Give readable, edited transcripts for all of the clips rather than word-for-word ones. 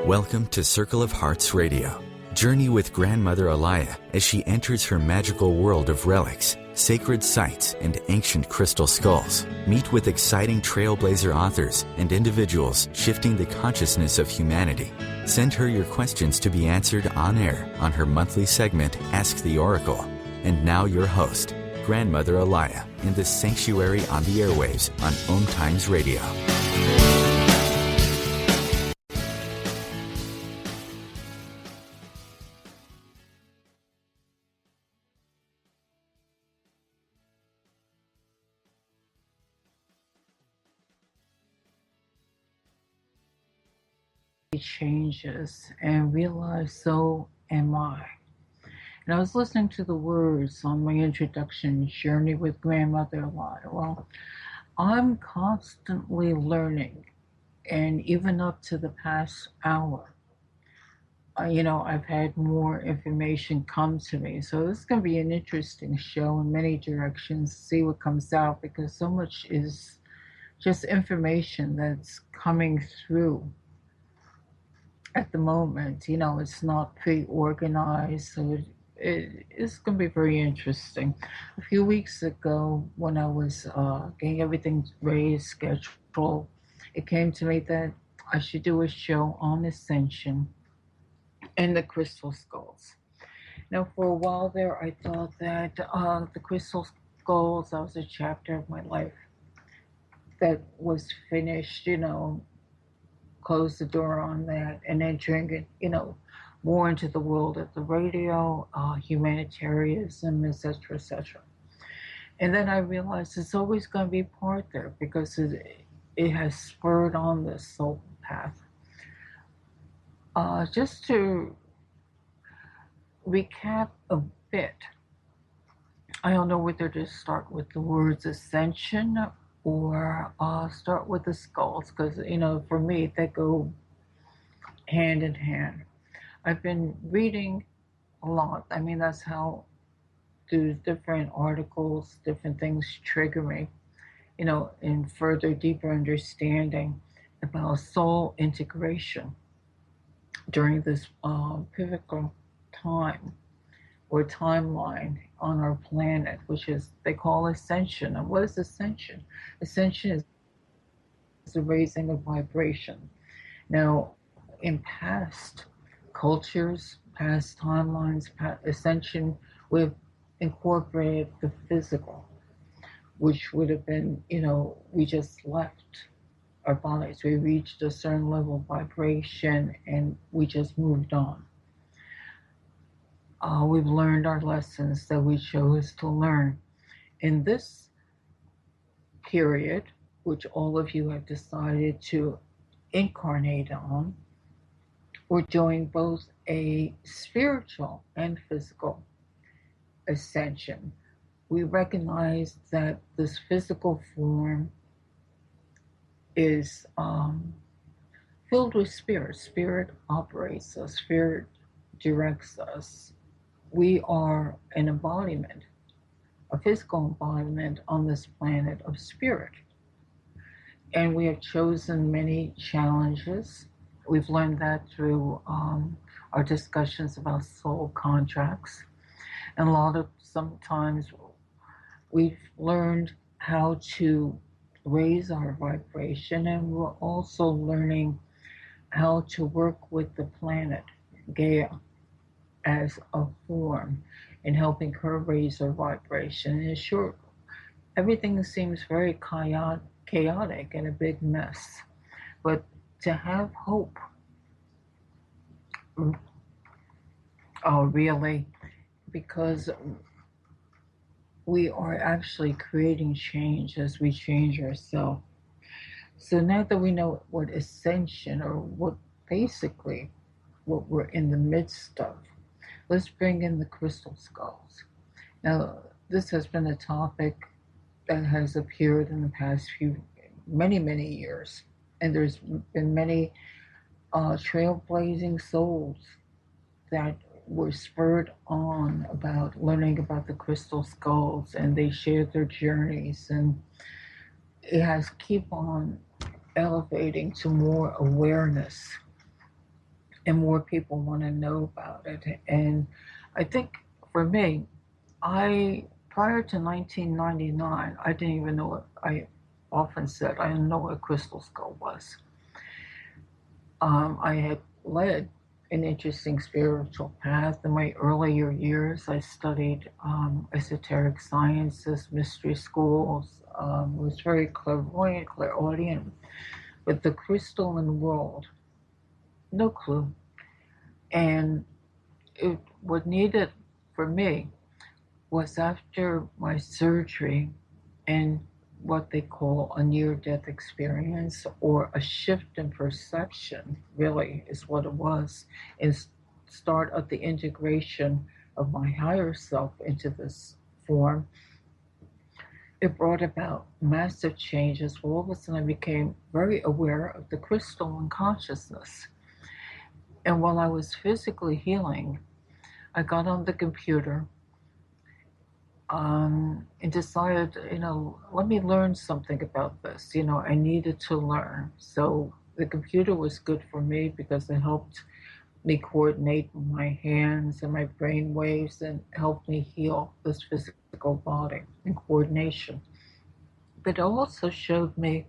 Welcome to Circle of Hearts Radio. Journey with Grandmother Allayah as she enters her magical world of relics, sacred sites, and ancient crystal skulls. Meet with exciting trailblazer authors and individuals shifting the consciousness of humanity. Send her your questions to be answered on air on her monthly segment, Ask the Oracle. And now your host, Grandmother Allayah, in the sanctuary on the airwaves on OMTimes Radio. Changes and realize so am I. And I was listening to the words on my introduction, Journey with Grandmother Allayah. Well, I'm constantly learning, and even up to the past hour, I've had more information come to me. So this is going to be an interesting show in many directions, see what comes out, because so much is just information that's coming through at the moment. It's not pre-organized, so it's going to be very interesting. A few weeks ago, when I was getting everything ready, scheduled, it came to me that I should do a show on Ascension and the crystal skulls. Now, for a while there, I thought that the crystal skulls, that was a chapter of my life that was finished, close the door on that, and entering it, more into the world of the radio, humanitarianism, etc., etc. And then I realized it's always going to be part there because it has spurred on this soul path. Just to recap a bit, I don't know whether to start with the words Ascension or start with the skulls, because for me they go hand in hand. I've been reading a lot. I mean, that's how through different articles, different things trigger me, in further deeper understanding about soul integration during this pivotal time or timeline on our planet, which is they call Ascension. And what is Ascension? Ascension is the raising of vibration. Now, in past cultures, past timelines, Ascension, we've incorporated the physical, which would have been, we just left our bodies. We reached a certain level of vibration and we just moved on. We've learned our lessons that we chose to learn. In this period, which all of you have decided to incarnate on, we're doing both a spiritual and physical ascension. We recognize that this physical form is filled with spirit. Spirit operates us, spirit directs us. We are an embodiment, a physical embodiment on this planet of spirit. And we have chosen many challenges. We've learned that through our discussions about soul contracts. And sometimes we've learned how to raise our vibration, and we're also learning how to work with the planet, Gaia, as a form in helping her raise her vibration. And in short, everything seems very chaotic and a big mess. But to have hope, really, because we are actually creating change as we change ourselves. So now that we know what Ascension, or what we're in the midst of, let's bring in the crystal skulls. Now, this has been a topic that has appeared in the past many years. And there's been many trailblazing souls that were spurred on about learning about the crystal skulls, and they shared their journeys, and it has keep on elevating to more awareness and more people want to know about it. And I think for me, I prior to 1999, I didn't even know what I often said. I didn't know what a crystal skull was. I had led an interesting spiritual path in my earlier years. I studied esoteric sciences, mystery schools, was very clairvoyant, clairaudient, but the crystalline world, no clue. And what needed for me was after my surgery and what they call a near death experience or a shift in perception, really, is what it was, and start of the integration of my higher self into this form. It brought about massive changes. All of a sudden, I became very aware of the crystalline consciousness. And while I was physically healing, I got on the computer and decided, let me learn something about this. I needed to learn. So the computer was good for me because it helped me coordinate my hands and my brain waves and helped me heal this physical body and coordination. But it also showed me,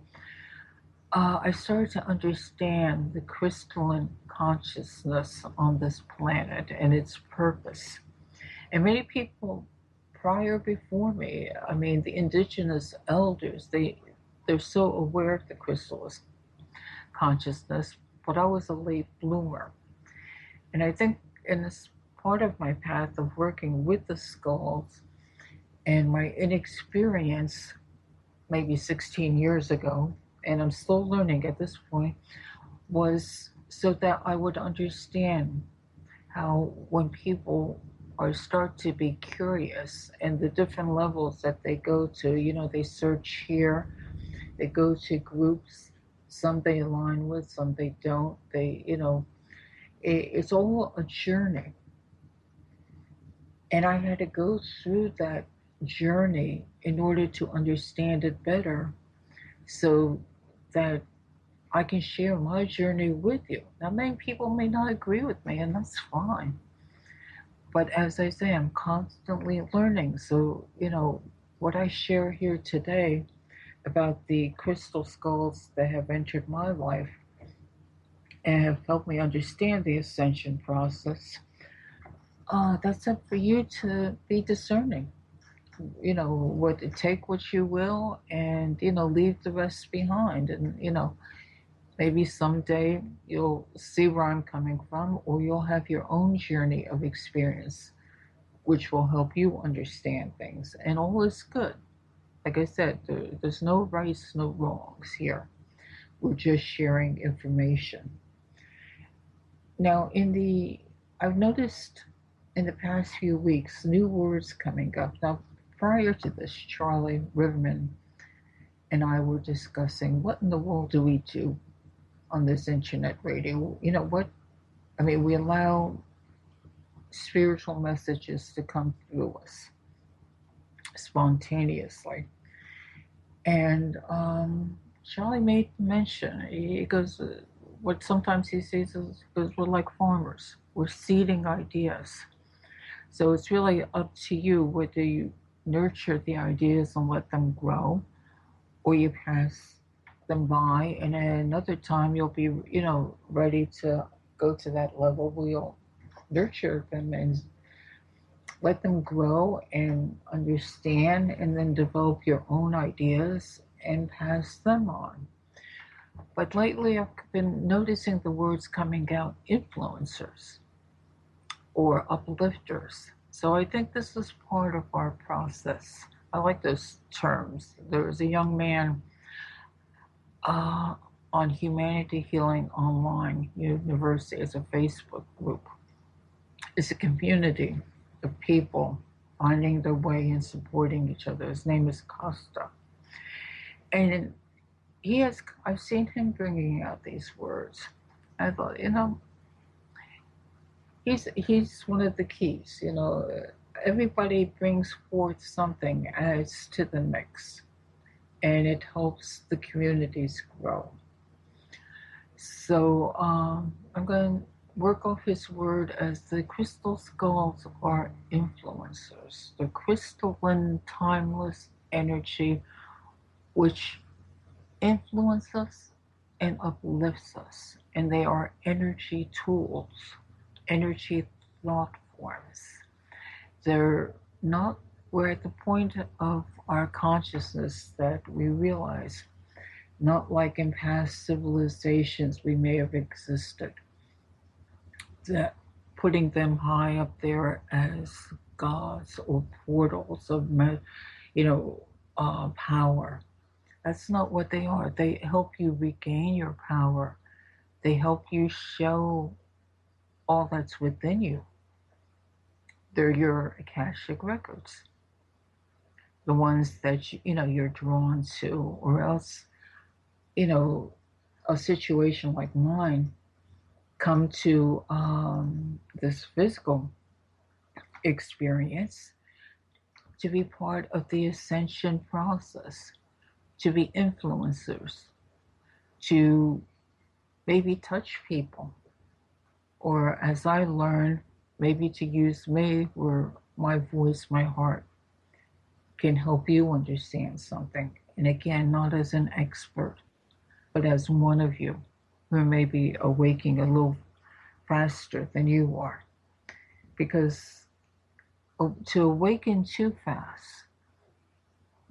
I started to understand the crystalline consciousness on this planet and its purpose. And many people prior before me, I mean, the indigenous elders, they're so aware of the crystalline consciousness, but I was a late bloomer. And I think in this part of my path of working with the skulls and my inexperience maybe 16 years ago, and I'm still learning at this point, was so that I would understand how when people or start to be curious and the different levels that they go to, they search here, they go to groups, some they align with, some they don't. It's all a journey. And I had to go through that journey in order to understand it better so that I can share my journey with you. Now, many people may not agree with me, and that's fine. But as I say, I'm constantly learning. So, what I share here today about the crystal skulls that have entered my life and have helped me understand the ascension process, that's up for you to be discerning. What take what you will and, leave the rest behind. And, maybe someday you'll see where I'm coming from, or you'll have your own journey of experience, which will help you understand things. And all is good. Like I said, there's no rights, no wrongs here. We're just sharing information. Now, I've noticed in the past few weeks new words coming up. Now, prior to this, Charlie Riverman and I were discussing what in the world do we do on this internet radio? We allow spiritual messages to come through us spontaneously. And Charlie made mention, he goes, what sometimes he says is, because we're like farmers, we're seeding ideas. So it's really up to you whether you nurture the ideas and let them grow, or you pass them by, and at another time you'll be, ready to go to that level where you'll nurture them and let them grow and understand, and then develop your own ideas and pass them on. But lately I've been noticing the words coming out, influencers or uplifters. So I think this is part of our process. I like those terms. There was a young man on Humanity Healing Online University. It's a Facebook group. It's a community of people finding their way and supporting each other. His name is Costa. And I've seen him bringing out these words. I thought, he's one of the keys. Everybody brings forth something, adds to the mix, and it helps the communities grow. So I'm going to work off his word as the crystal skulls are influencers, the crystalline, timeless energy which influence us and uplifts us. And they are energy tools, energy thought forms. They're not, we're at the point of our consciousness that we realize, not like in past civilizations we may have existed, that putting them high up there as gods or portals of, you know, power. That's not what they are. They help you regain your power. They help you show all that's within you. They're your Akashic records, the ones that you're drawn to, or else, you know, a situation like mine come to this physical experience to be part of the ascension process, to be influencers, to maybe touch people, or as I learned, maybe to use me where my voice, my heart can help you understand something. And again, not as an expert, but as one of you who may be awaking a little faster than you are. Because to awaken too fast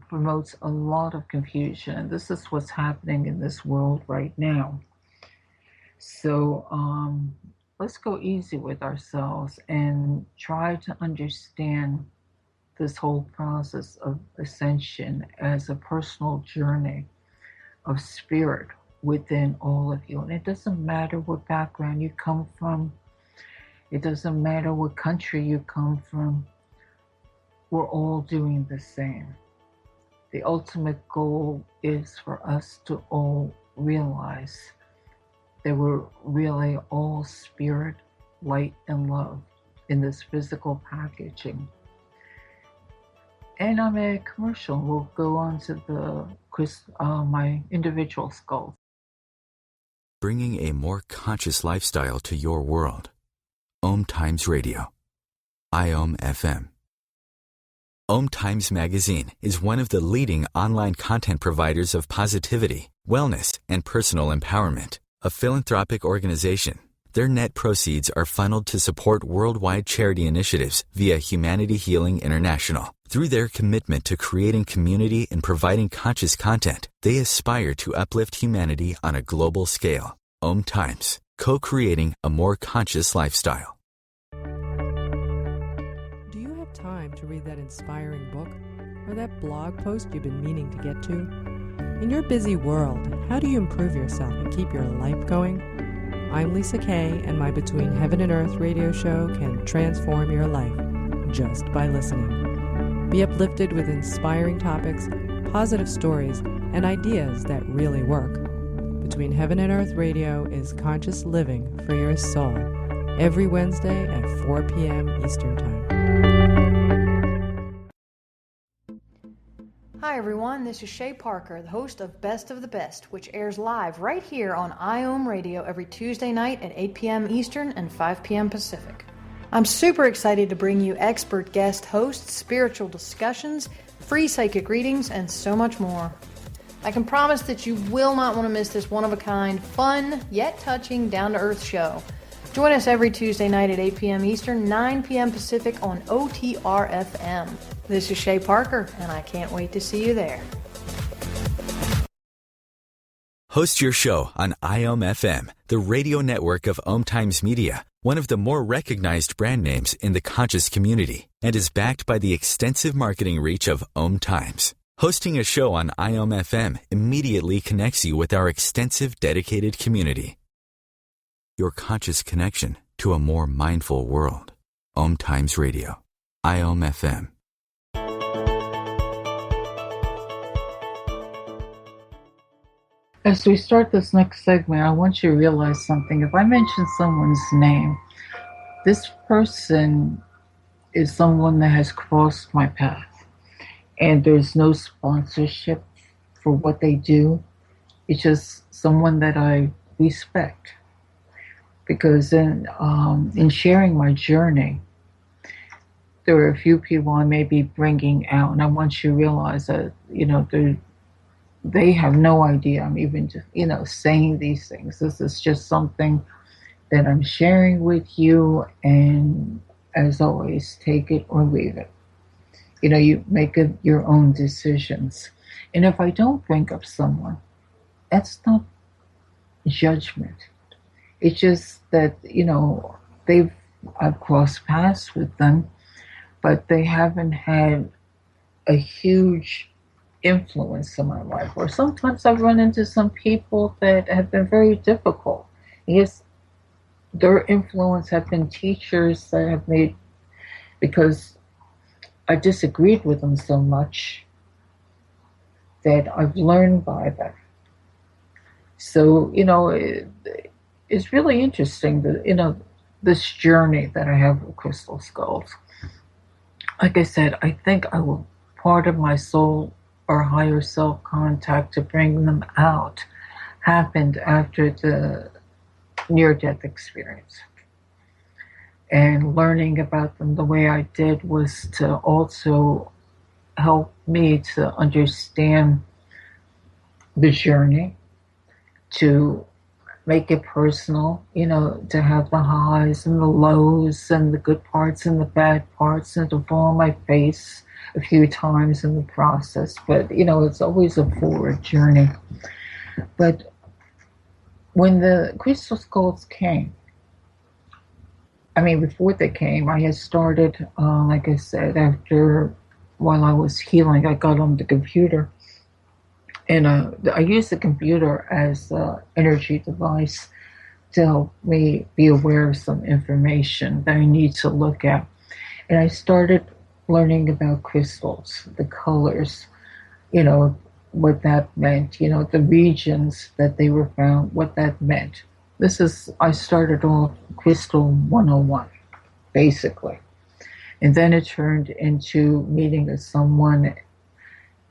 promotes a lot of confusion. And this is what's happening in this world right now. So let's go easy with ourselves and try to understand this whole process of ascension as a personal journey of spirit within all of you. And it doesn't matter what background you come from, it doesn't matter what country you come from, we're all doing the same. The ultimate goal is for us to all realize that we're really all spirit, light, and love in this physical packaging. And I'm a commercial. We'll go on to my individual skulls. Bringing a more conscious lifestyle to your world. OMTimes Radio. IOM FM. OMTimes Magazine is one of the leading online content providers of positivity, wellness, and personal empowerment. A philanthropic organization, their net proceeds are funneled to support worldwide charity initiatives via Humanity Healing International. Through their commitment to creating community and providing conscious content, they aspire to uplift humanity on a global scale. OMTimes, co-creating a more conscious lifestyle. Do you have time to read that inspiring book or that blog post you've been meaning to get to? In your busy world, how do you improve yourself and keep your life going? I'm Lisa Kay, and my Between Heaven and Earth radio show can transform your life just by listening. Be uplifted with inspiring topics, positive stories, and ideas that really work. Between Heaven and Earth radio is conscious living for your soul, every Wednesday at 4 p.m. Eastern Time. Hi everyone, this is Shay Parker, the host of Best of the Best, which airs live right here on IOM Radio every Tuesday night at 8 p.m. Eastern and 5 p.m. Pacific. I'm super excited to bring you expert guest hosts, spiritual discussions, free psychic readings, and so much more. I can promise that you will not want to miss this one-of-a-kind, fun, yet touching, down-to-earth show. Join us every Tuesday night at 8 p.m. Eastern, 9 p.m. Pacific on OTR-FM. This is Shay Parker, and I can't wait to see you there. Host your show on IOM FM, the radio network of OMTimes Media, one of the more recognized brand names in the conscious community, and is backed by the extensive marketing reach of OMTimes. Hosting a show on IOM FM immediately connects you with our extensive dedicated community. Your conscious connection to a more mindful world. OMTimes Radio. IOM FM. As we start this next segment, I want you to realize something. If I mention someone's name, this person is someone that has crossed my path. And there's no sponsorship for what they do. It's just someone that I respect. because in sharing my journey, there are a few people I may be bringing out, and I want you to realize that, they have no idea I'm even just, saying these things. This is just something that I'm sharing with you, and as always, take it or leave it. You make your own decisions. And if I don't bring up someone, that's not judgment. It's just that, I've crossed paths with them, but they haven't had a huge influence in my life. Or sometimes I've run into some people that have been very difficult. Yes, their influence have been teachers that have made, because I disagreed with them so much that I've learned by them. So, it's really interesting that, this journey that I have with crystal skulls. Like I said, I think I will, part of my soul or higher self contact to bring them out happened after the near-death experience. And learning about them the way I did was to also help me to understand the journey, to make it personal, to have the highs and the lows and the good parts and the bad parts, and to fall on my face a few times in the process. But, it's always a forward journey. But when the crystal skulls came, before they came, I had started, like I said, while I was healing, I got on the computer. And I use the computer as an energy device to help me be aware of some information that I need to look at. And I started learning about crystals, the colors, what that meant, the regions that they were found, what that meant. I started off Crystal 101, basically. And then it turned into meeting someone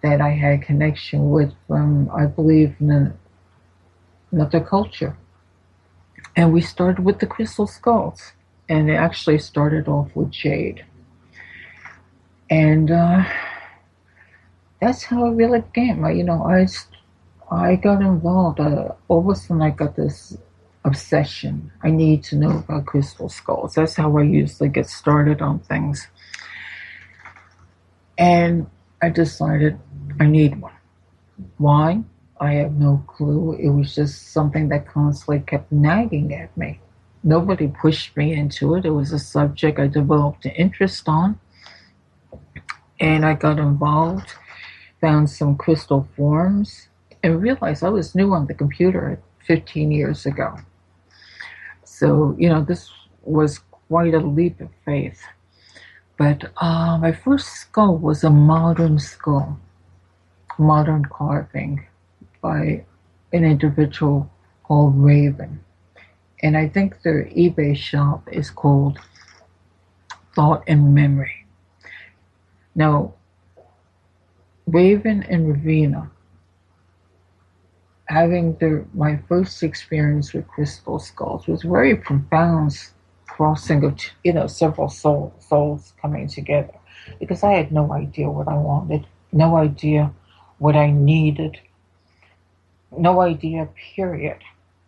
that I had connection with from, I believe, in another culture. And we started with the crystal skulls. And it actually started off with jade. And that's how it really began. I got involved. All of a sudden, I got this obsession. I need to know about crystal skulls. That's how I usually get started on things. And I decided I need one. Why? I have no clue. It was just something that constantly kept nagging at me. Nobody pushed me into it. It was a subject I developed an interest on. And I got involved, found some crystal forms, and realized I was new on the computer 15 years ago. So, this was quite a leap of faith. But my first skull was a modern skull, modern carving by an individual called Raven. And I think their eBay shop is called Thought and Memory. Now, Raven and Ravina, having my first experience with crystal skulls was very profound, crossing of several souls coming together, because I had no idea what I wanted, no idea what I needed, no idea, period.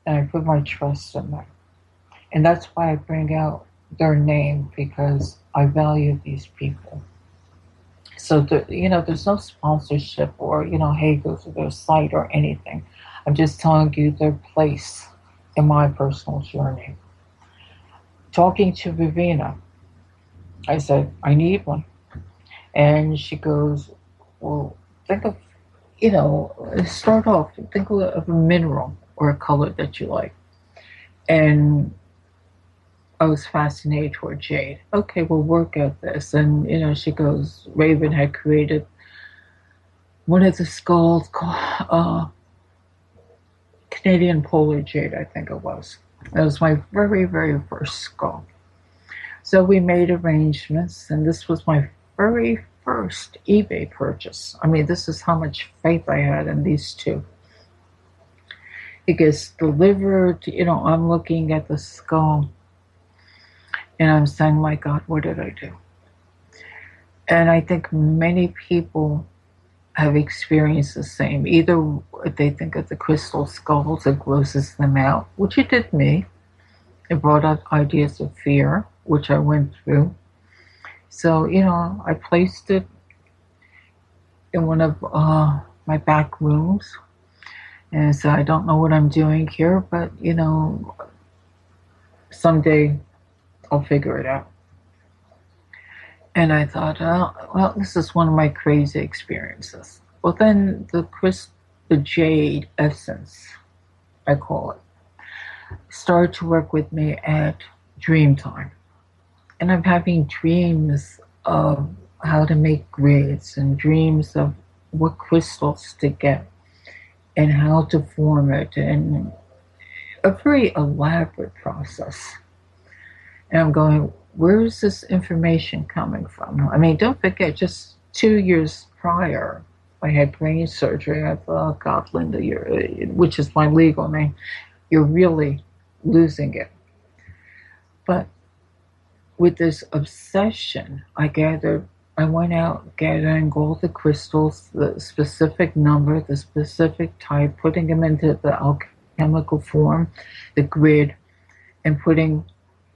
And I put my trust in them. And that's why I bring out their name, because I value these people. So, there's no sponsorship or, hey, go to their site or anything. I'm just telling you their place in my personal journey. Talking to Vivina, I said, I need one. And she goes, well, think of, start off, think of a mineral or a color that you like. And I was fascinated toward jade. Okay, we'll work at this. And, she goes, Raven had created one of the skulls called Canadian polar jade, I think it was. That was my very, very first skull. So we made arrangements, and this was my very first eBay purchase. This is how much faith I had in these two. it gets delivered. I'm looking at the skull and I'm saying, my God, what did I do? And I think many people have experienced the same. Either they think of the crystal skulls, it grosses them out, which it did me. It brought up ideas of fear, which I went through. So, I placed it in one of my back rooms. And so I don't know what I'm doing here, but, someday I'll figure it out. And I thought, well, this is one of my crazy experiences. Well, then the jade essence, I call it, started to work with me at dream time. And I'm having dreams of how to make grids and dreams of what crystals to get and how to form it, and a very elaborate process. And I'm going, where is this information coming from? I mean, don't forget, just 2 years prior, I had brain surgery. I thought, oh God, Linda, which is my legal name, you're really losing it. But with this obsession, I went out gathering all the crystals, the specific number, the specific type, putting them into the alchemical form, the grid, and putting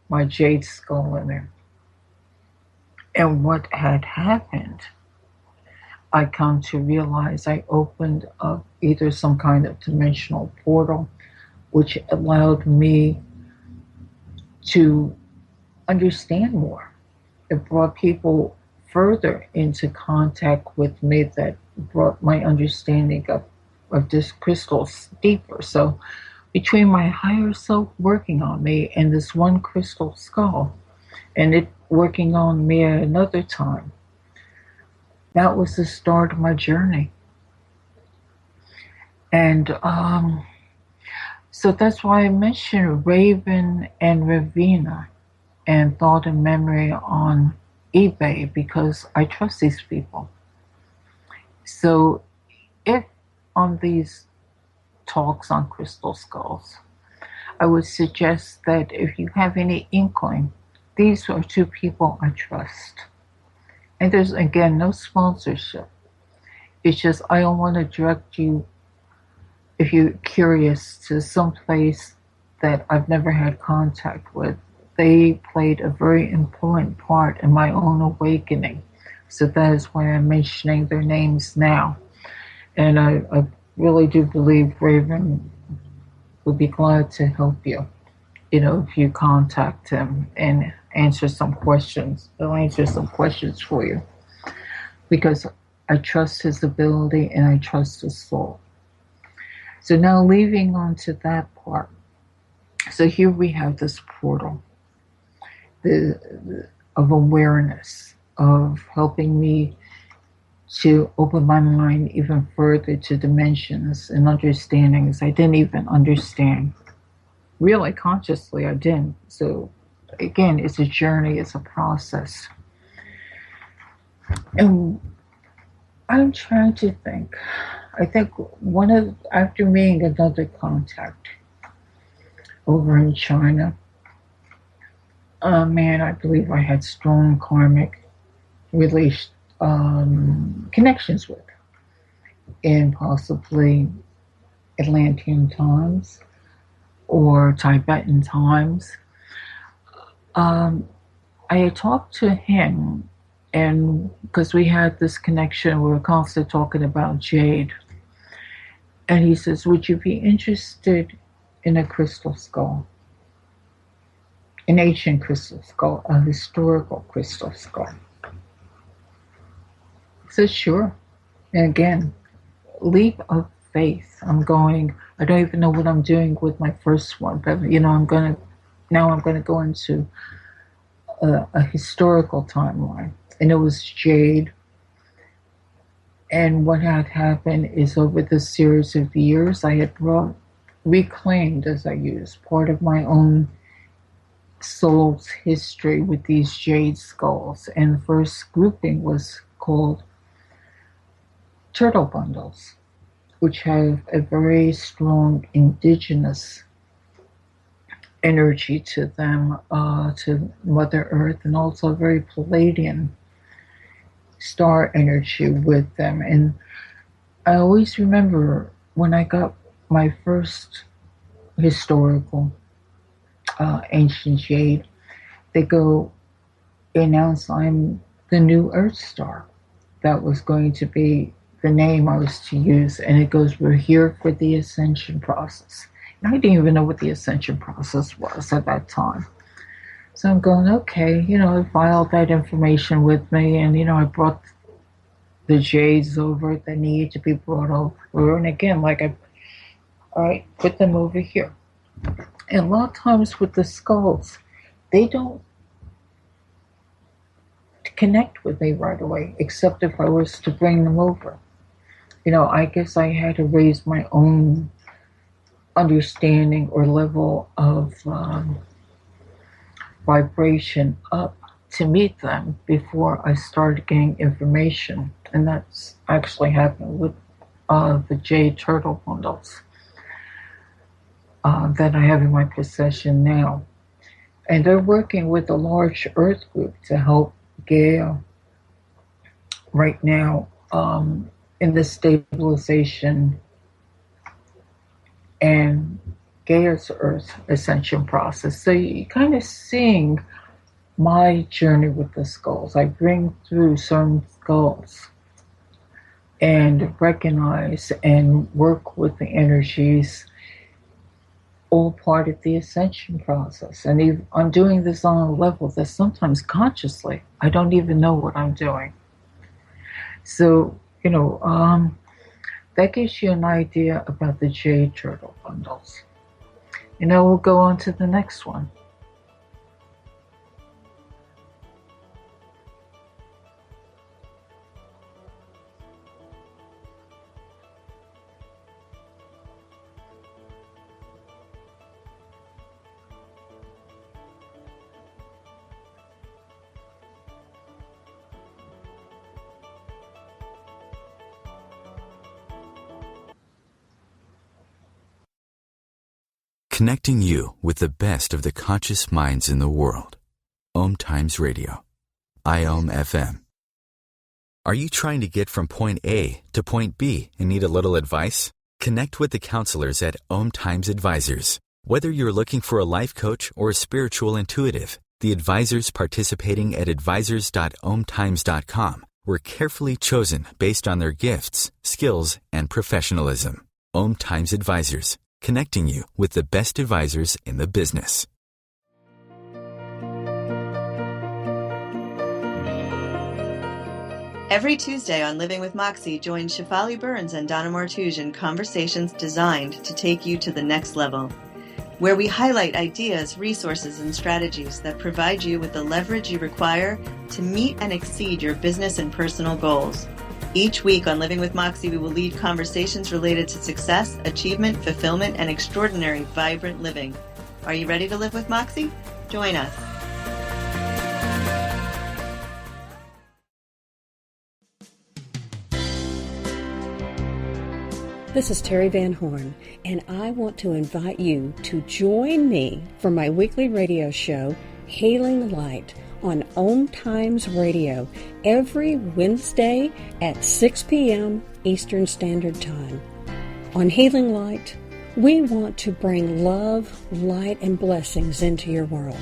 my jade skull in there. And what had happened, I come to realize I opened up either some kind of dimensional portal, which allowed me to understand more. It brought people further into contact with me that brought my understanding of this crystals deeper. So between my higher self working on me and this one crystal skull, and it working on me at another time, that was the start of my journey. And so that's why I mentioned Raven and Ravina and Thought and Memory on eBay, because I trust these people. So if on these talks on crystal skulls, I would suggest that if you have any inkling, these are two people I trust. And there's, again, no sponsorship. It's just I don't want to direct you, if you're curious, to some place that I've never had contact with. They played a very important part in my own awakening. So that is why I'm mentioning their names now. And I really do believe Raven would be glad to help you, if you contact him and answer some questions. He'll answer some questions for you, because I trust his ability and I trust his soul. So now leaving on to that part. So here we have this portal of awareness, of helping me to open my mind even further to dimensions and understandings I didn't even understand. Really, consciously, I didn't. So again, it's a journey, it's a process. And I'm trying to think. I think after meeting another contact over in China, I believe I had strong karmic connections with, in possibly Atlantean times or Tibetan times. I had talked to him, and because we had this connection, we were constantly talking about jade. And he says, would you be interested in a crystal skull? An ancient crystal skull, a historical crystal skull. I said, sure. And again, leap of faith. I'm going, I don't even know what I'm doing with my first one, but I'm going to go into a historical timeline. And it was jade. And what had happened is, over the series of years, I had reclaimed, as I use, part of my own soul's history with these jade skulls. And the first grouping was called turtle bundles. which have a very strong indigenous energy to them, to Mother Earth, and also a very Palladian star energy with them. And I always remember when I got my first historical ancient jade, they announce I'm the new Earth star. That was going to be the name I was to use, and it goes, we're here for the ascension process. And I didn't even know what the ascension process was at that time. So I'm going, okay, I filed that information with me, and I brought the jades over that needed to be brought over. And again, all right, put them over here. And a lot of times with the skulls, they don't connect with me right away, except if I was to bring them over. I guess I had to raise my own understanding or level of vibration up to meet them before I started getting information. And that's actually happened with the jade turtle bundles that I have in my possession now. And they're working with a large earth group to help Gaia right now in the stabilization and Gaia's Earth ascension process. So you're kind of seeing my journey with the skulls. I bring through certain skulls and recognize and work with the energies, all part of the ascension process. And I'm doing this on a level that sometimes consciously I don't even know what I'm doing. So, that gives you an idea about the jade turtle bundles. We'll go on to the next one. Connecting you with the best of the conscious minds in the world. OMTimes Radio. IOM FM. Are you trying to get from point A to point B and need a little advice? Connect with the counselors at OMTimes Advisors. Whether you're looking for a life coach or a spiritual intuitive, the advisors participating at advisors.omtimes.com were carefully chosen based on their gifts, skills, and professionalism. OMTimes Advisors, connecting you with the best advisors in the business. Every Tuesday on Living with Moxie, join Shefali Burns and Donna Martouge in conversations designed to take you to the next level, where we highlight ideas, resources, and strategies that provide you with the leverage you require to meet and exceed your business and personal goals. Each week on Living with Moxie, we will lead conversations related to success, achievement, fulfillment, and extraordinary, vibrant living. Are you ready to live with Moxie? Join us. This is Terry Van Horn, and I want to invite you to join me for my weekly radio show, Hailing Light, on OMTimes Radio every Wednesday at 6 p.m. Eastern Standard Time. On Hailing Light, we want to bring love, light, and blessings into your world.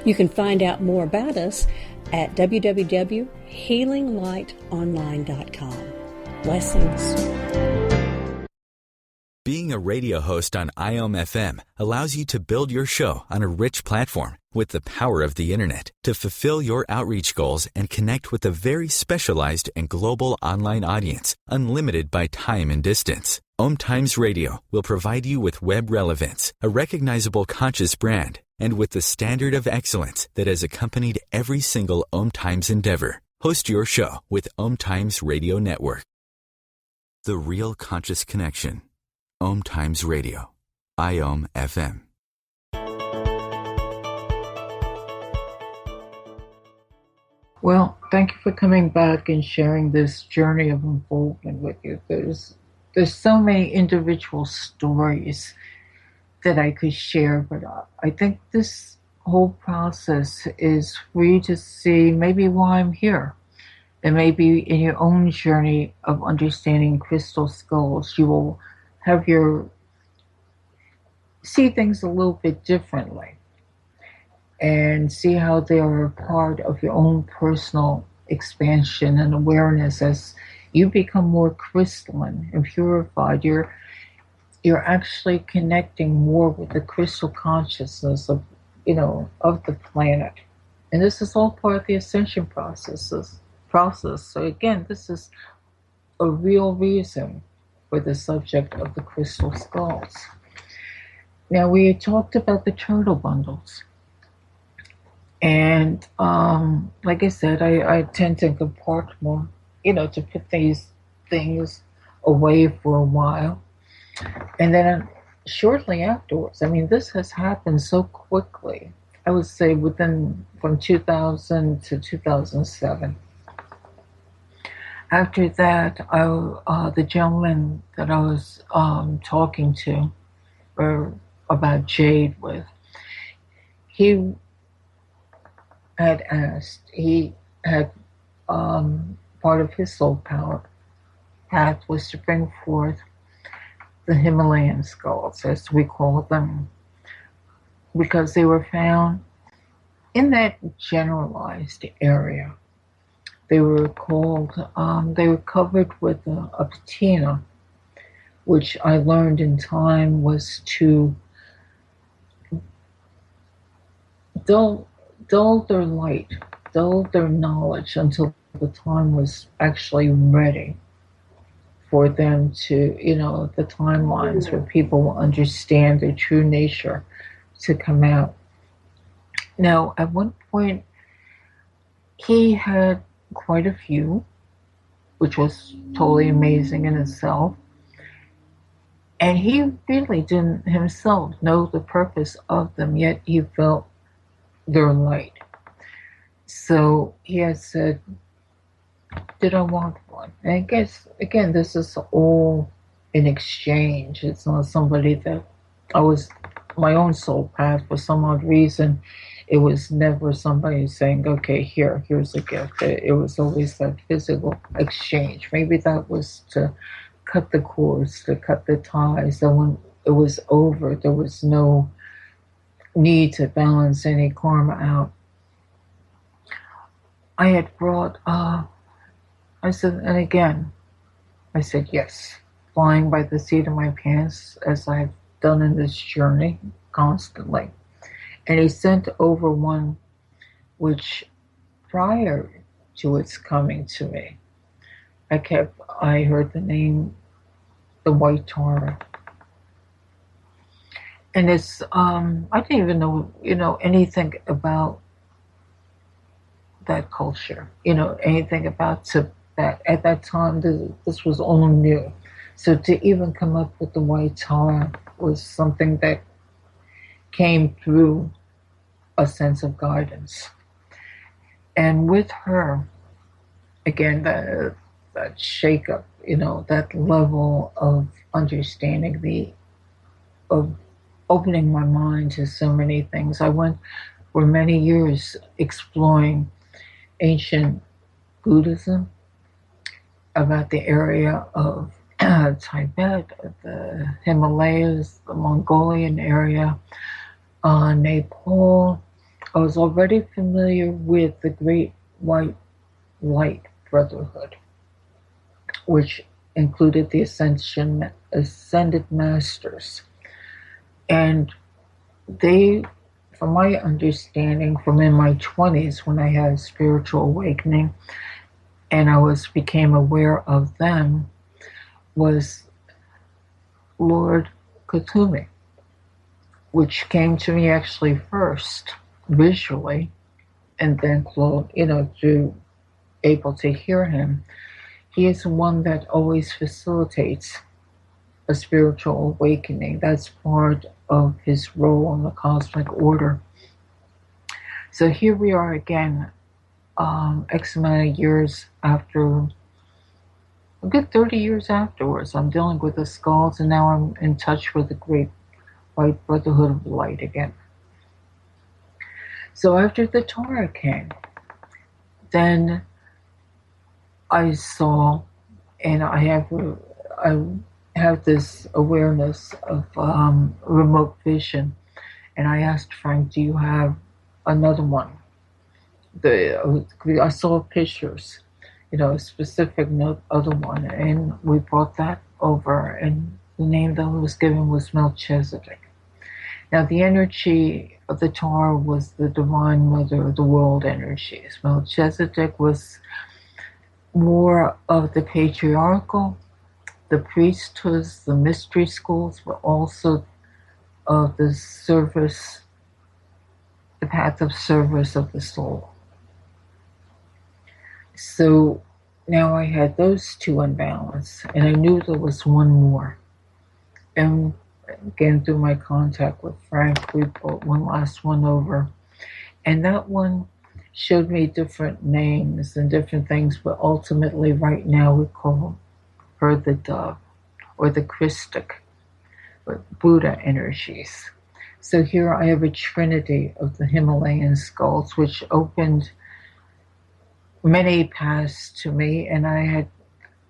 You can find out more about us at www.healinglightonline.com. Blessings. Being a radio host on IOM FM allows you to build your show on a rich platform with the power of the internet to fulfill your outreach goals and connect with a very specialized and global online audience, unlimited by time and distance. OMTimes Radio will provide you with web relevance, a recognizable conscious brand, and with the standard of excellence that has accompanied every single OMTimes endeavor. Host your show with OMTimes Radio Network. The Real Conscious Connection. OMTimes Radio. IOM FM. Well, thank you for coming back and sharing this journey of unfoldment with you. There's there's so many individual stories that I could share, but I think this whole process is for you to see maybe why I'm here. And maybe in your own journey of understanding crystal skulls, you will have your see things a little bit differently and see how they are a part of your own personal expansion and awareness as you become more crystalline and purified. You're actually connecting more with the crystal consciousness of of the planet. And this is all part of the ascension process. So again, this is a real reason for the subject of the crystal skulls. Now, we talked about the turtle bundles. And like I said, I tend to compart more, to put these things away for a while. And then shortly afterwards, I mean, this has happened so quickly. I would say from 2000 to 2007. After that, the gentleman that I was talking to, or about jade with, he had asked, he had part of his soul power path was to bring forth the Himalayan skulls, as we call them, because they were found in that generalized area. They were covered with a patina, which I learned in time was to dull their light, dull their knowledge until the time was actually ready for them to, the timelines where people will understand their true nature to come out. Now, at one point, he had quite a few, which was totally amazing in itself. And he really didn't himself know the purpose of them, yet he felt their light. So he had said, did I want one? And I guess, again, this is all in exchange. It's not somebody that my own soul path, for some odd reason, it was never somebody saying, okay, here's a gift. It was always that physical exchange. Maybe that was to cut the cords, to cut the ties. That when it was over, there was no need to balance any karma out. I had brought, I said yes, flying by the seat of my pants, as I've done in this journey constantly. And he sent over one which, prior to its coming to me, I heard the name, the White Tara. And it's, I didn't even know, anything about that culture, anything about Tibet. At that time, this was all new. So to even come up with the White Tara was something that came through a sense of guidance. And with her, again, that shake-up, that level of understanding, of opening my mind to so many things. I went for many years exploring ancient Buddhism, about the area of Tibet, the Himalayas, the Mongolian area, Nepal. I was already familiar with the Great White Light Brotherhood, which included the Ascended Masters. And they, from my understanding, from in my 20s when I had a spiritual awakening and I became aware of them, was Lord Kutumi, which came to me actually first visually, and then through able to hear him. He is one that always facilitates a spiritual awakening. That's part of his role in the cosmic order. So here we are again, X amount of years after a good 30 years afterwards, I'm dealing with the skulls, and now I'm in touch with the great white brotherhood of light again. So after the Torah came, then I saw, and I have this awareness of remote vision, and I asked Frank, "Do you have another one?" I saw pictures, a specific other one, and we brought that over, and the name that was given was Melchizedek. Now, the energy of the Torah was the divine mother of the world energies. Melchizedek was more of the patriarchal, the priesthoods, the mystery schools, but also of the service, the path of service of the soul. So now I had those two in balance, and I knew there was one more. And again, through my contact with Frank, we brought one last one over. And that one showed me different names and different things, but ultimately right now we call her the dove, or the Christic, or Buddha energies. So here I have a trinity of the Himalayan skulls, which opened many paths to me, and I had,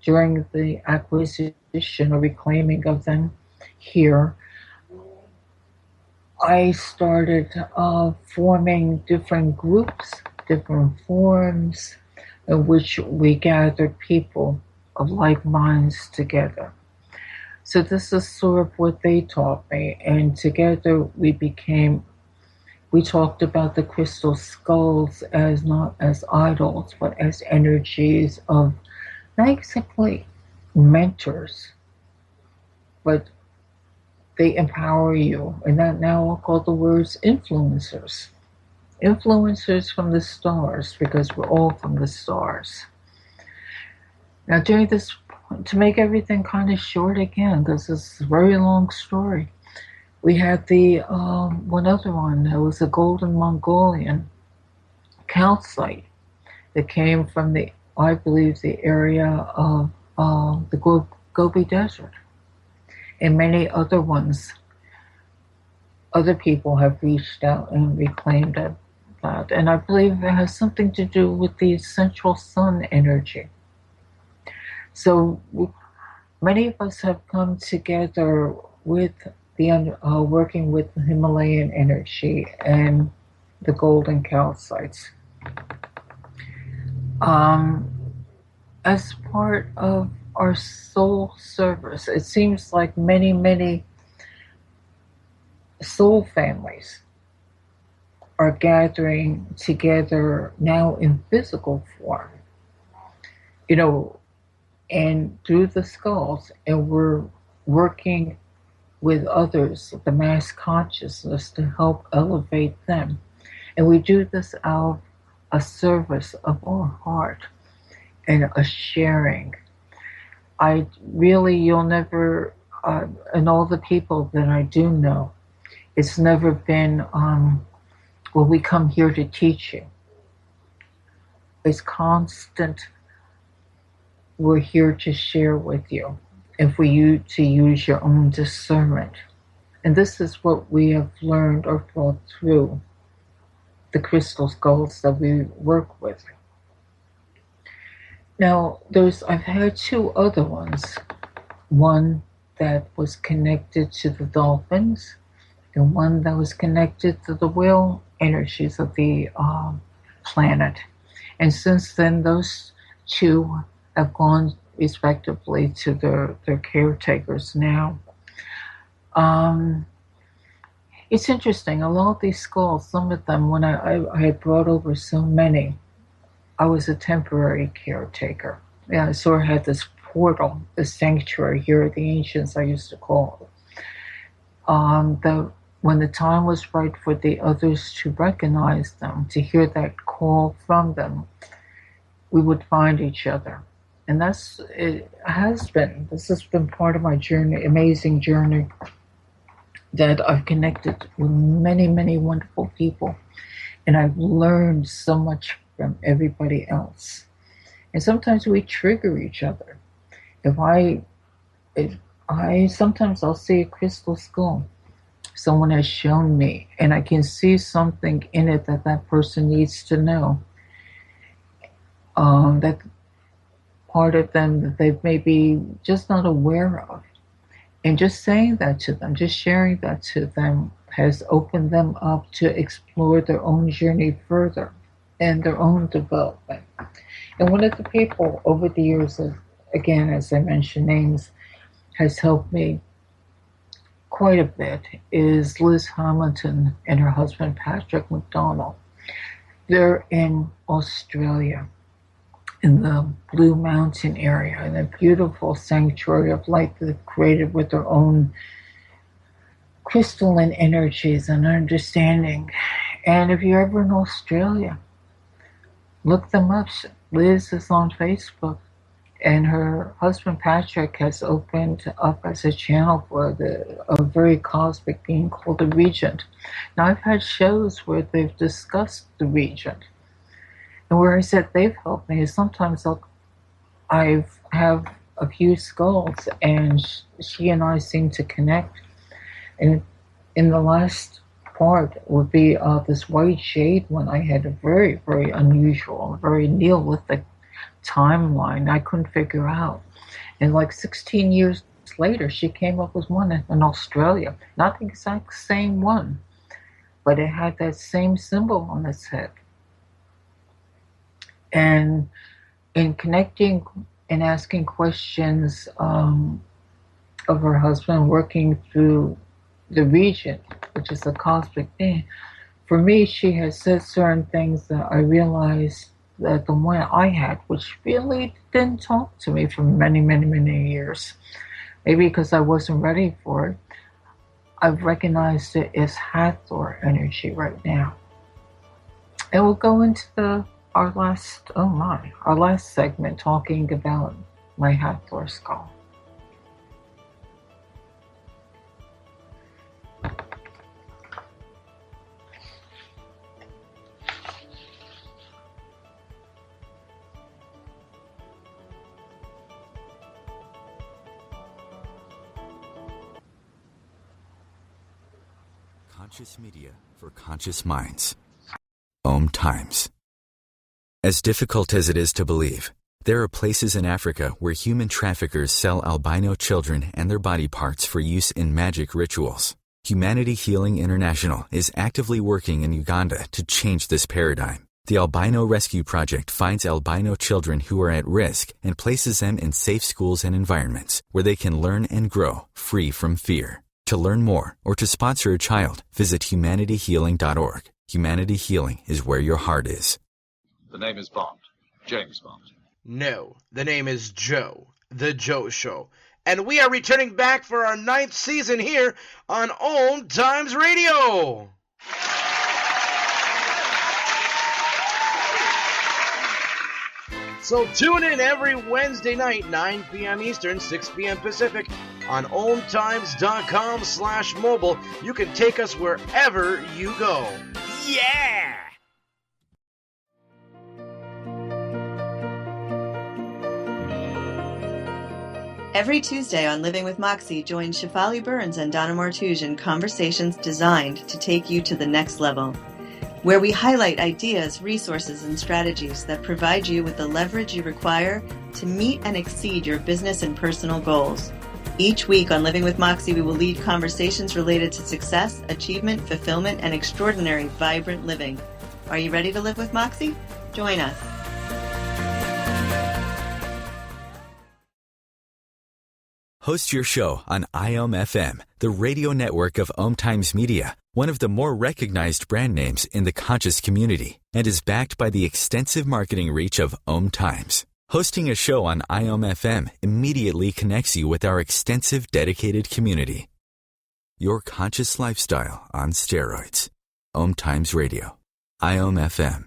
during the acquisition or reclaiming of them here, I started forming different groups, different forums, in which we gathered people of like minds together. So this is sort of what they taught me, and together we talked about the crystal skulls as not as idols, but as energies of basically mentors, but they empower you. And that now I'll call the words influencers. Influencers from the stars, because we're all from the stars. Now during this, to make everything kind of short again, because it's a very long story, we had the one other one. It was a golden Mongolian calcite that came from I believe, the area of the Gobi Desert, and many other ones. Other people have reached out and reclaimed that, and I believe it has something to do with the central sun energy. So many of us have come together with working with the Himalayan energy and the golden calcites as part of our soul service. It seems like many soul families are gathering together now in physical form, and through the skulls, and we're working with others, the mass consciousness, to help elevate them. And we do this out of a service of our heart and a sharing. You'll never, and all the people that I do know, it's never been, we come here to teach you. It's constant, we're here to share with you, and for you to use your own discernment. And this is what we have learned or brought through the crystal skulls that we work with. Now, I've had two other ones. One that was connected to the dolphins, and one that was connected to the whale energies of the planet. And since then, those two have gone respectively to their caretakers now. It's interesting, a lot of these skulls, some of them, when I had brought over so many, I was a temporary caretaker. Yeah, I sort of had this portal, this sanctuary here, the ancients I used to call it. When the time was right for the others to recognize them, to hear that call from them, we would find each other. And this has been part of my journey, amazing journey, that I've connected with many wonderful people. And I've learned so much from everybody else. And sometimes we trigger each other. if I sometimes I'll see a crystal skull someone has shown me, and I can see something in it that that person needs to know. That part of them that they may be just not aware of. And just saying that to them, just sharing that to them has opened them up to explore their own journey further and their own development. And one of the people over the years, again, as I mentioned names, has helped me quite a bit is Liz Hamilton and her husband Patrick McDonald. They're in Australia, in the Blue Mountain area, in a beautiful sanctuary of light that they've created with their own crystalline energies and understanding. And if you're ever in Australia, look them up. Liz is on Facebook, and her husband Patrick has opened up as a channel for a very cosmic being called the Regent. Now I've had shows where they've discussed the Regent, and where I said they've helped me is sometimes I have a few skulls, and she and I seem to connect. And in the last part would be this white shade one. I had a very, very unusual, very Neolithic timeline I couldn't figure out. And like 16 years later, she came up with one in Australia. Not the exact same one, but it had that same symbol on its head. And in connecting and asking questions of her husband, working through the Regent, which is a cosmic being, for me, she has said certain things that I realized that the one I had, which really didn't talk to me for many, many, many years, maybe because I wasn't ready for it, I've recognized it as Hathor energy right now. And we'll go into our last segment talking about my Hathor skull. Conscious media for conscious minds. OMTimes. As difficult as it is to believe, there are places in Africa where human traffickers sell albino children and their body parts for use in magic rituals. Humanity Healing International is actively working in Uganda to change this paradigm. The Albino Rescue Project finds albino children who are at risk and places them in safe schools and environments where they can learn and grow free from fear. To learn more or to sponsor a child, visit humanityhealing.org. Humanity Healing is where your heart is. The name is Bond. James Bond. No, the name is Joe. The Joe Show. And we are returning back for our 9th season here on OMTimes Radio. So tune in every Wednesday night, 9 p.m. Eastern, 6 p.m. Pacific, on OMTimes.com/mobile. You can take us wherever you go. Yeah! Every Tuesday on Living with Moxie, join Shefali Burns and Donna Martouge in conversations designed to take you to the next level, where we highlight ideas, resources, and strategies that provide you with the leverage you require to meet and exceed your business and personal goals. Each week on Living with Moxie, we will lead conversations related to success, achievement, fulfillment, and extraordinary, vibrant living. Are you ready to live with Moxie? Join us. Host your show on IOM-FM, the radio network of OMTimes Media, one of the more recognized brand names in the conscious community, and is backed by the extensive marketing reach of OMTimes. Hosting a show on IOM-FM immediately connects you with our extensive dedicated community. Your conscious lifestyle on steroids. OMTimes Radio. IOM-FM.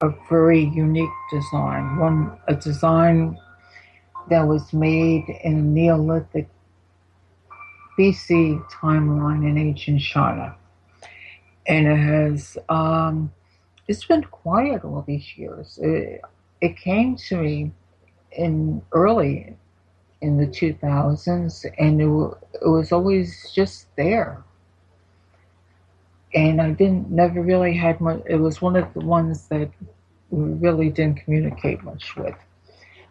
A very unique design, a design that was made in a Neolithic BC timeline in ancient China, and it's been quiet all these years. It came to me in early in the 2000s, and it was always just there. And I never really had much. It was one of the ones that we really didn't communicate much with.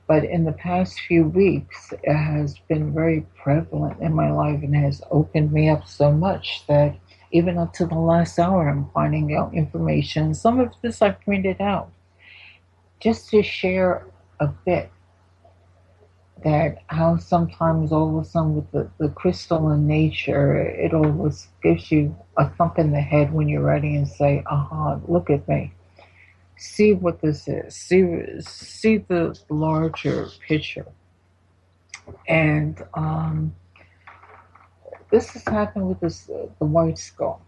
But in the past few weeks, it has been very prevalent in my life and has opened me up so much that even up to the last hour, I'm finding out information. Some of this I printed out just to share a bit that how sometimes all of a sudden with the crystal in nature, it always gives you a thump in the head when you're ready and say, aha, look at me. See what this is. See the larger picture. And this has happened with the white skull.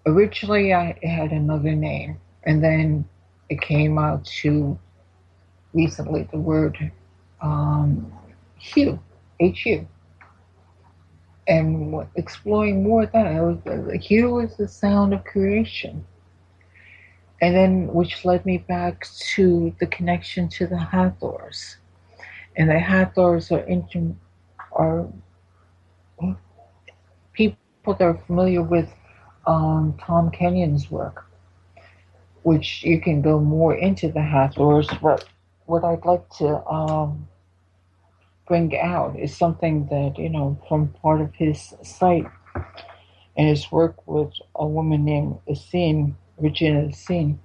Originally, it had another name, and then it came out to recently the word hue, H-U. And exploring more of that, hue is the sound of creation. And then, which led me back to the connection to the Hathors. And the Hathors are people that are familiar with Tom Kenyon's work, which you can go more into the Hathors. But what I'd like to bring out is something that, from part of his site and his work with a woman named Regina Essene.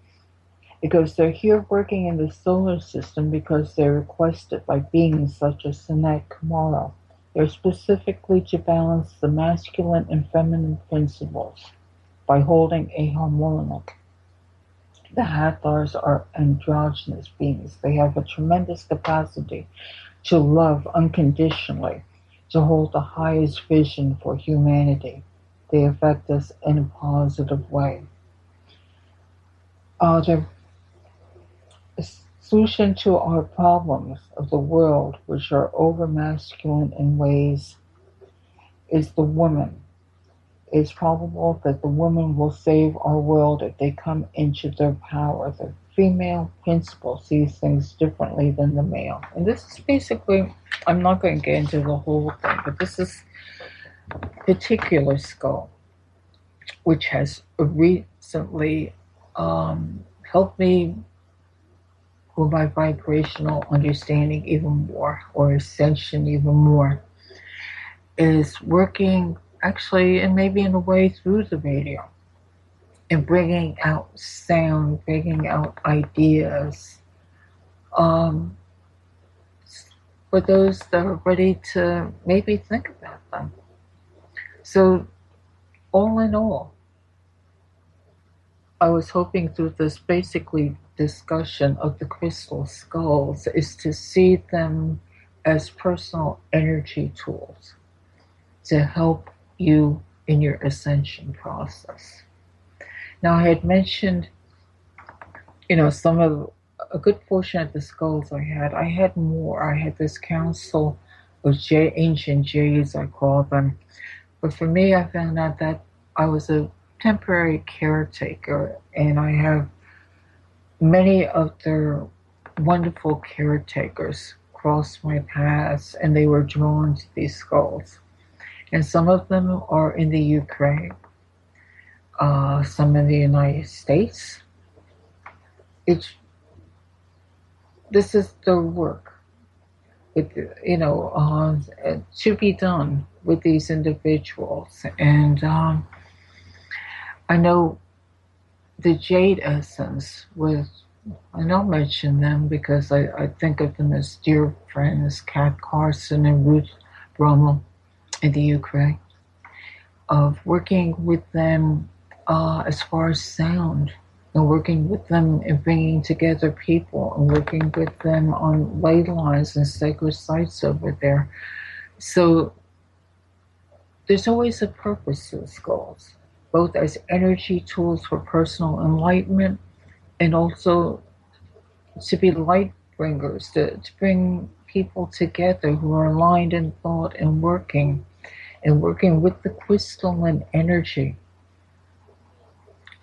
It goes, they're here working in the solar system because they're requested by beings such as Sanat Kumara. They're specifically to balance the masculine and feminine principles by holding a harmonic. The Hathors are androgynous beings. They have a tremendous capacity to love unconditionally, to hold the highest vision for humanity. They affect us in a positive way. The solution to our problems of the world, which are over masculine in ways, is the woman. It's probable that the woman will save our world if they come into their power. The female principle sees things differently than the male. And this is basically, I'm not going to get into the whole thing, but this is particular skull, which has recently helped me with my vibrational understanding even more, or ascension even more, is working actually, and maybe in a way through the radio, and bringing out sound, bringing out ideas for those that are ready to maybe think about them. So, all in all, I was hoping through this basically discussion of the crystal skulls is to see them as personal energy tools to help you in your ascension process. Now, I had mentioned, some of a good portion of the skulls I had more. I had this council of ancient jades, I call them. But for me, I found out that I was a temporary caretaker, and I have many of their wonderful caretakers cross my paths, and they were drawn to these skulls. And some of them are in the Ukraine, some in the United States. This is the work, to be done with these individuals. And I know the Jade Essence and I'll mention them because I think of them as dear friends, Kat Carson and Ruth Brummel in the Ukraine, of working with them as far as sound, and working with them and bringing together people, and working with them on ley lines and sacred sites over there. So there's always a purpose to the skulls, both as energy tools for personal enlightenment and also to be light bringers, to bring people together who are aligned in thought and working. and working with the crystalline energy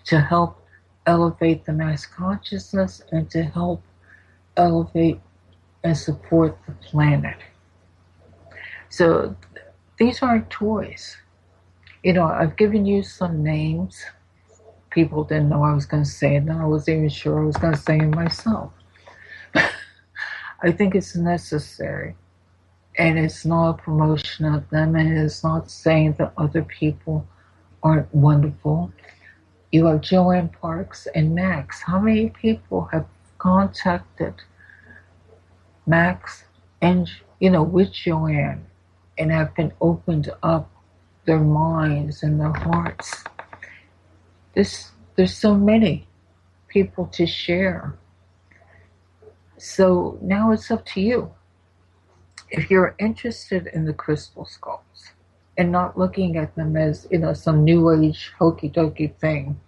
to help elevate the mass consciousness and to help elevate and support the planet. So these aren't toys. You know, I've given you some names. People didn't know I was going to say it, and I wasn't even sure I was going to say it myself. I think it's necessary. And it's not a promotion of them, and it's not saying that other people aren't wonderful. You have Joanne Parks and Max. How many people have contacted Max and, with Joanne and have been opened up their minds and their hearts? There's so many people to share. So now it's up to you. If you're interested in the crystal skulls and not looking at them as, some new age hokey dokey thing,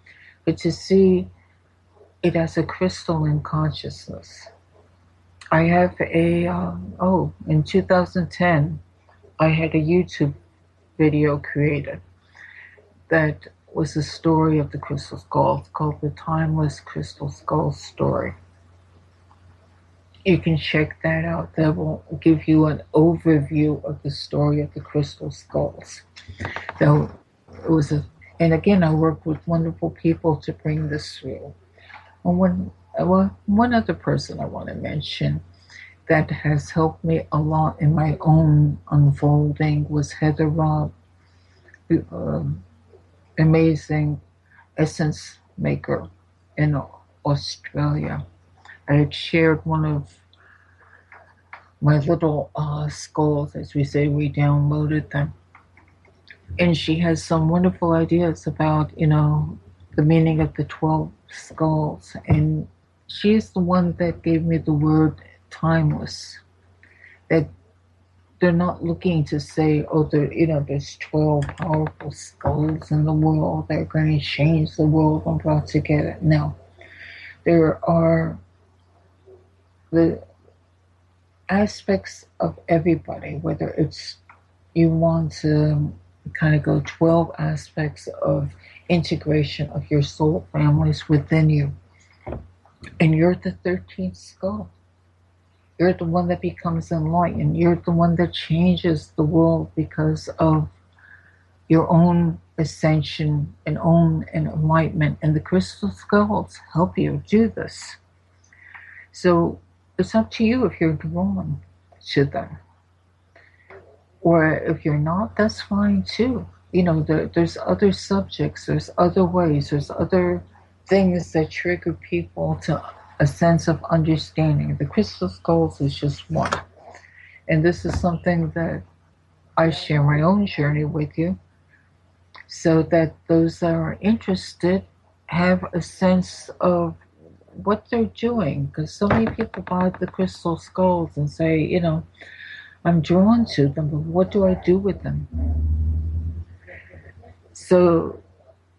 but to see it as a crystalline consciousness. I have in 2010, I had a YouTube video created that was the story of the crystal skulls called The Timeless Crystal Skull Story. You can check that out. That will give you an overview of the story of the crystal skulls. So it was and again, I worked with wonderful people to bring this through. And one other person I want to mention that has helped me a lot in my own unfolding was Heather Robb, amazing essence maker in Australia. I had shared one of my little skulls, as we say, we downloaded them. And she has some wonderful ideas about, the meaning of the 12 skulls. And she's the one that gave me the word timeless. That they're not looking to say, there's 12 powerful skulls in the world that are going to change the world and brought together. No. There are the aspects of everybody, whether it's you want to kind of go 12 aspects of integration of your soul families within you. And you're the 13th skull. You're the one that becomes enlightened. You're the one that changes the world because of your own ascension and own enlightenment. And the crystal skulls help you do this. So it's up to you if you're drawn to them. Or if you're not, that's fine too. There's other subjects, there's other ways, there's other things that trigger people to a sense of understanding. The crystal skulls is just one. And this is something that I share my own journey with you so that those that are interested have a sense of what they're doing, because so many people buy the crystal skulls and say, I'm drawn to them, but what do I do with them? So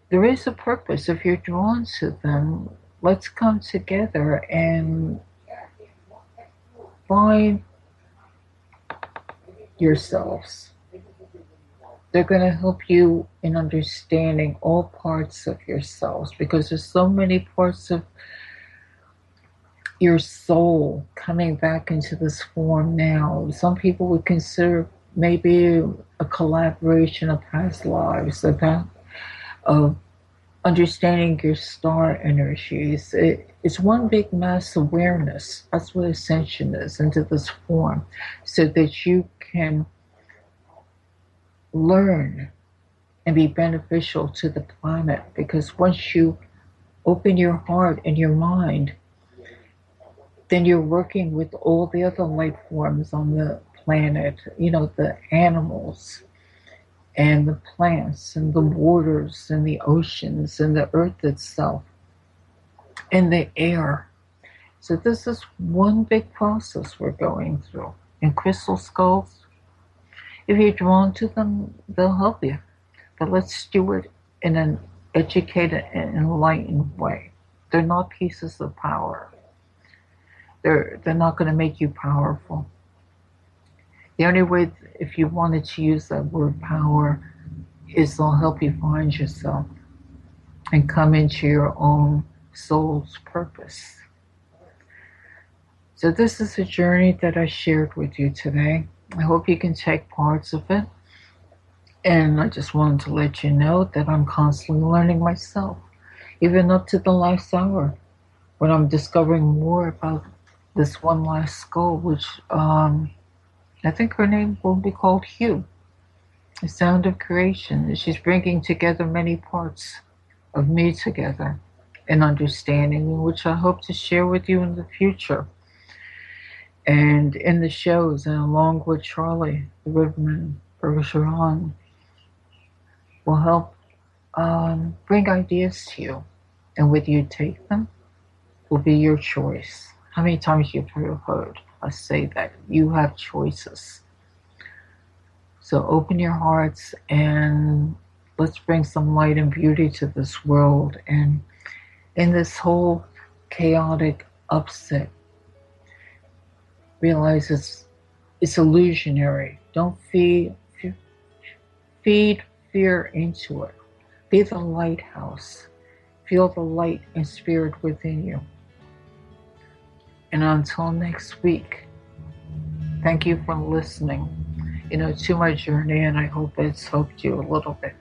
there is a purpose. If you're drawn to them, let's come together and find yourselves. They're going to help you in understanding all parts of yourselves, because there's so many parts of your soul coming back into this form now. Some people would consider maybe a collaboration of past lives, of understanding your star energies. It's one big mass awareness. That's what Ascension is, into this form, so that you can learn and be beneficial to the planet. Because once you open your heart and your mind, then you're working with all the other life forms on the planet, the animals and the plants and the waters and the oceans and the earth itself and the air. So this is one big process we're going through. And crystal skulls, if you're drawn to them, they'll help you. But let's do it in an educated and enlightened way. They're not pieces of power. They're not going to make you powerful. The only way, if you wanted to use that word power, is they'll help you find yourself and come into your own soul's purpose. So this is a journey that I shared with you today. I hope you can take parts of it. And I just wanted to let you know that I'm constantly learning myself, even up to the last hour, when I'm discovering more about this one last skull, which I think her name will be called Hugh, the sound of creation. She's bringing together many parts of me together in understanding, which I hope to share with you in the future. And in the shows, and along with Charlie, the Riverman Bergeron, will help bring ideas to you. And whether you take them will be your choice. How many times you've heard us say that? You have choices. So open your hearts and let's bring some light and beauty to this world. And in this whole chaotic upset, realize it's illusionary. Don't feed fear into it. Be the lighthouse. Feel the light and spirit within you. And until next week, thank you for listening, to my journey, and I hope it's helped you a little bit.